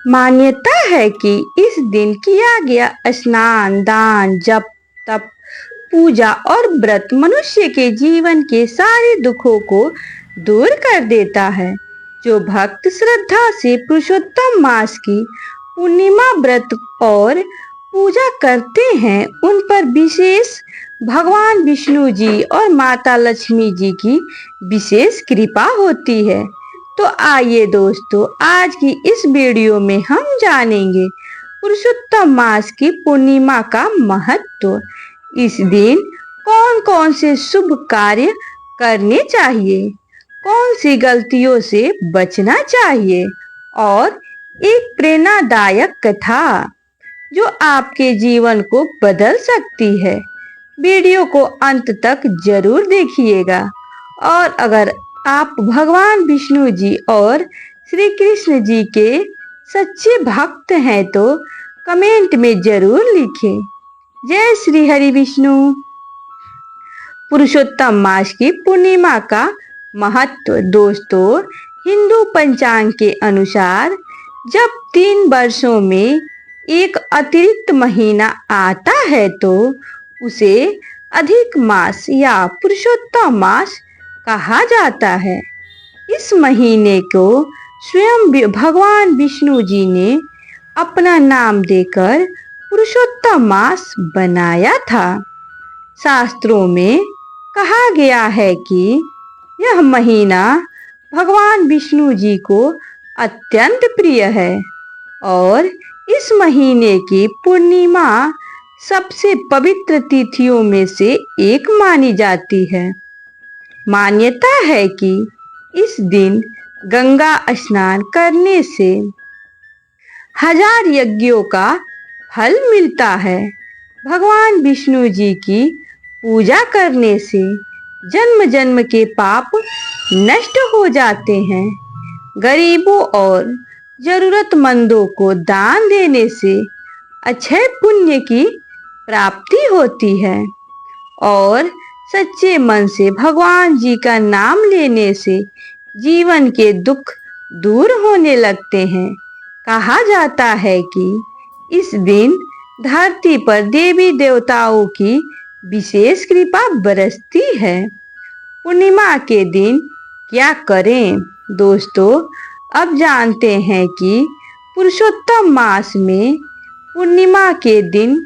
मान्यता है कि इस दिन किया गया स्नान, दान, जप, तप, पूजा और व्रत मनुष्य के जीवन के सारे दुखों को दूर कर देता है। जो भक्त श्रद्धा से पुरुषोत्तम मास की पूर्णिमा व्रत और पूजा करते हैं, उन पर विशेष भगवान विष्णु जी और माता लक्ष्मी जी की विशेष कृपा होती है। तो आइए दोस्तों, आज की इस वीडियो में हम जानेंगे पुरुषोत्तम मास की पूर्णिमा का महत्व। इस दिन कौन कौन से शुभ कार्य करने चाहिए, कौन सी गलतियों से बचना चाहिए और एक प्रेरणादायक कथा जो आपके जीवन को बदल सकती है। वीडियो को अंत तक जरूर देखिएगा और अगर आप भगवान विष्णु जी और श्री कृष्ण जी के सच्चे भक्त हैं तो कमेंट में जरूर लिखें। जय श्री हरि विष्णु। पुरुषोत्तम मास की पूर्णिमा का महत्व। दोस्तों, हिंदू पंचांग के अनुसार जब 3 वर्षों में एक अतिरिक्त महीना आता है तो उसे अधिक मास या पुरुषोत्तम मास कहा जाता है। इस महीने को स्वयं भगवान विष्णु जी ने अपना नाम देकर पुरुषोत्तम मास बनाया था। शास्त्रों में कहा गया है कि यह महीना भगवान विष्णु जी को अत्यंत प्रिय है और इस महीने की पूर्णिमा सबसे पवित्र तिथियों में से एक मानी जाती है। मान्यता है कि इस दिन गंगा स्नान करने से 1000 यज्ञों का फल मिलता है। भगवान विष्णु जी की पूजा करने से जन्म जन्म के पाप नष्ट हो जाते हैं। गरीबों और जरूरतमंदों को दान देने से अक्षय पुण्य की प्राप्ति होती है और सच्चे मन से भगवान जी का नाम लेने से जीवन के दुख दूर होने लगते हैं। कहा जाता है कि इस दिन धरती पर देवी देवताओं की विशेष कृपा बरसती है। पूर्णिमा के दिन क्या करें? दोस्तों, अब जानते हैं कि पुरुषोत्तम मास में पूर्णिमा के दिन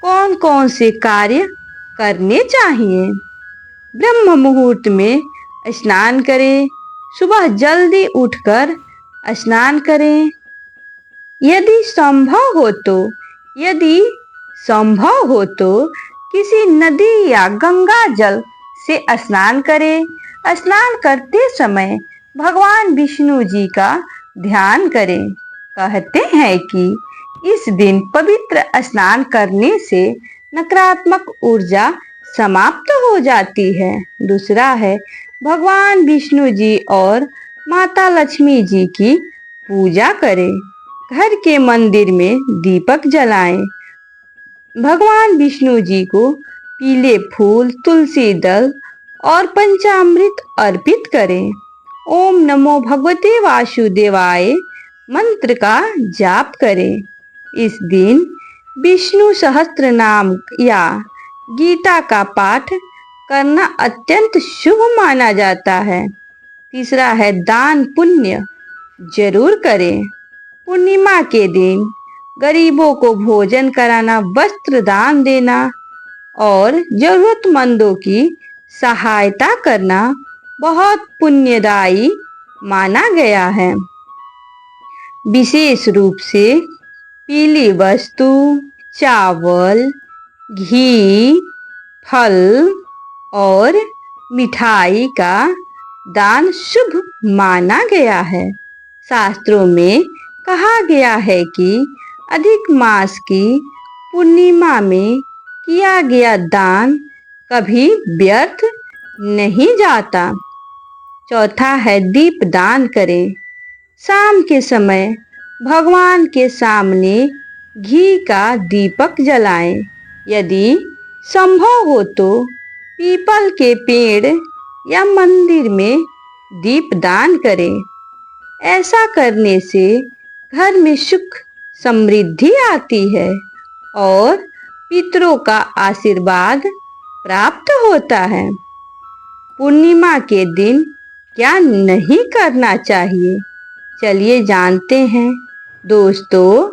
कौन कौन से कार्य करने चाहिए। ब्रह्म मुहूर्त में स्नान करें। सुबह जल्दी उठकर स्नान करें। यदि संभव हो तो किसी नदी या गंगा जल से स्नान करें। स्नान करते समय भगवान विष्णु जी का ध्यान करें। कहते हैं कि इस दिन पवित्र स्नान करने से नकारात्मक ऊर्जा समाप्त हो जाती है। दूसरा है भगवान विष्णु जी और माता लक्ष्मी जी की पूजा करें। घर के मंदिर में दीपक जलाएं। भगवान विष्णु जी को पीले फूल, तुलसी दल और पंचामृत अर्पित करें। ओम नमो भगवते वासुदेवाय मंत्र का जाप करें। इस दिन विष्णु सहस्त्र नाम या गीता का पाठ करना अत्यंत शुभ माना जाता है। तीसरा है दान पुण्य जरूर करें। पूर्णिमा के दिन गरीबों को भोजन कराना, वस्त्र दान देना और जरूरतमंदों की सहायता करना बहुत पुण्यदायी माना गया है। विशेष रूप से पीली वस्तु, चावल, घी, फल और मिठाई का दान शुभ माना गया है। शास्त्रों में कहा गया है कि अधिक मास की पूर्णिमा में किया गया दान कभी व्यर्थ नहीं जाता। चौथा है दीप दान करें। शाम के समय भगवान के सामने घी का दीपक जलाएं। यदि संभव हो तो पीपल के पेड़ या मंदिर में दीप दान करें। ऐसा करने से घर में सुख समृद्धि आती है और पितरों का आशीर्वाद प्राप्त होता है। पूर्णिमा के दिन क्या नहीं करना चाहिए, चलिए जानते हैं। दोस्तों,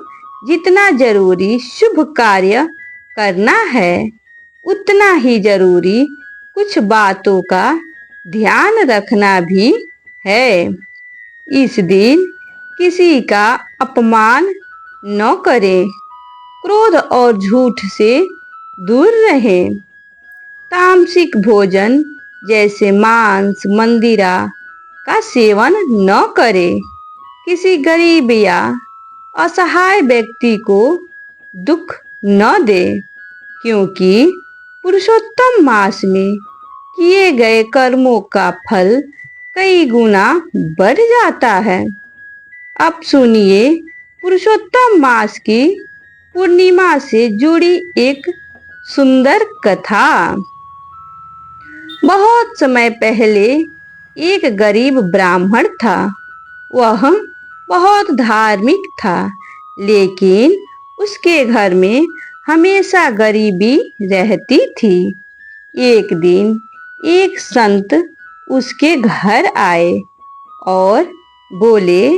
जितना जरूरी शुभ कार्य करना है, उतना ही जरूरी कुछ बातों का ध्यान रखना भी है। इस दिन किसी का अपमान न करें, क्रोध और झूठ से दूर रहें। तामसिक भोजन जैसे मांस, मंदिरा का सेवन न करें। किसी गरीब या असहाय व्यक्ति को दुख न दे, क्योंकि पुरुषोत्तम मास में किए गए कर्मों का फल कई गुना बढ़ जाता है। अब सुनिए पुरुषोत्तम मास की पूर्णिमा से जुड़ी एक सुंदर कथा। बहुत समय पहले एक गरीब ब्राह्मण था। वह बहुत धार्मिक था, लेकिन उसके घर में हमेशा गरीबी रहती थी। एक दिन एक संत उसके घर आए और बोले,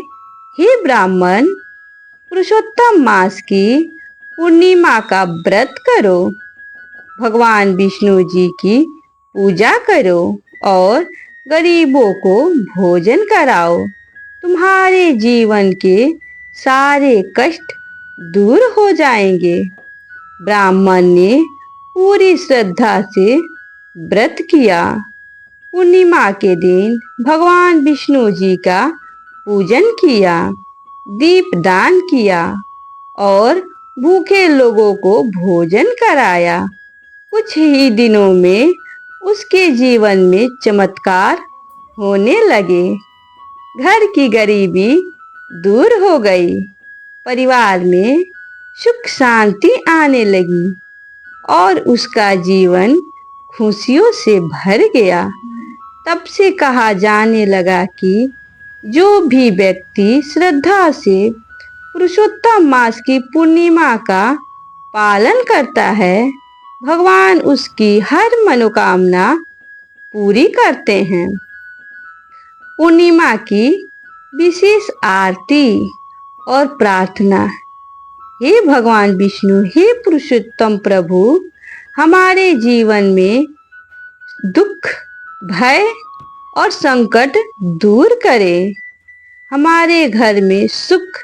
हे ब्राह्मण, पुरुषोत्तम मास की पूर्णिमा का व्रत करो, भगवान विष्णु जी की पूजा करो और गरीबों को भोजन कराओ। तुम्हारे जीवन के सारे कष्ट दूर हो जाएंगे। ब्राह्मण ने पूरी श्रद्धा से व्रत किया। पूर्णिमा के दिन भगवान विष्णु जी का पूजन किया, दीप दान किया और भूखे लोगों को भोजन कराया। कुछ ही दिनों में उसके जीवन में चमत्कार होने लगे। घर की गरीबी दूर हो गई, परिवार में सुख शांति आने लगी और उसका जीवन खुशियों से भर गया। तब से कहा जाने लगा कि जो भी व्यक्ति श्रद्धा से पुरुषोत्तम मास की पूर्णिमा का पालन करता है, भगवान उसकी हर मनोकामना पूरी करते हैं। पूर्णिमा की विशेष आरती और प्रार्थना। हे भगवान विष्णु, हे पुरुषोत्तम प्रभु, हमारे जीवन में दुख, भय और संकट दूर करें। हमारे घर में सुख,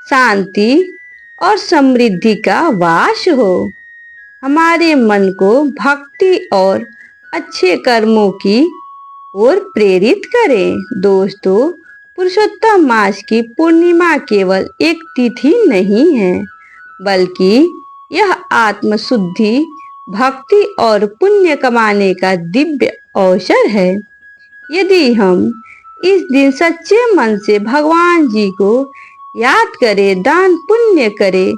शांति और समृद्धि का वास हो। हमारे मन को भक्ति और अच्छे कर्मों की ओर प्रेरित करें। दोस्तों, पुरुषोत्तम मास की पूर्णिमा केवल एक तिथि नहीं है, बल्कि यह आत्मशुद्धि, भक्ति और पुण्य कमाने का दिव्य अवसर है। यदि हम इस दिन सच्चे मन से भगवान जी को याद करें, दान पुण्य करें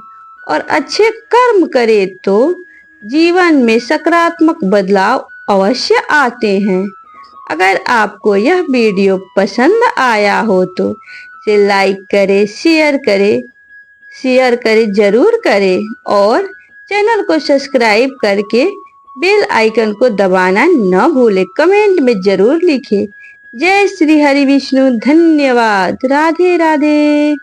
और अच्छे कर्म करें, तो जीवन में सकारात्मक बदलाव अवश्य आते हैं। अगर आपको यह वीडियो पसंद आया हो तो इसे लाइक करें, शेयर करें जरूर करें और चैनल को सब्सक्राइब करके बेल आइकन को दबाना न भूलें। कमेंट में जरूर लिखें। जय श्री हरि विष्णु। धन्यवाद। राधे राधे।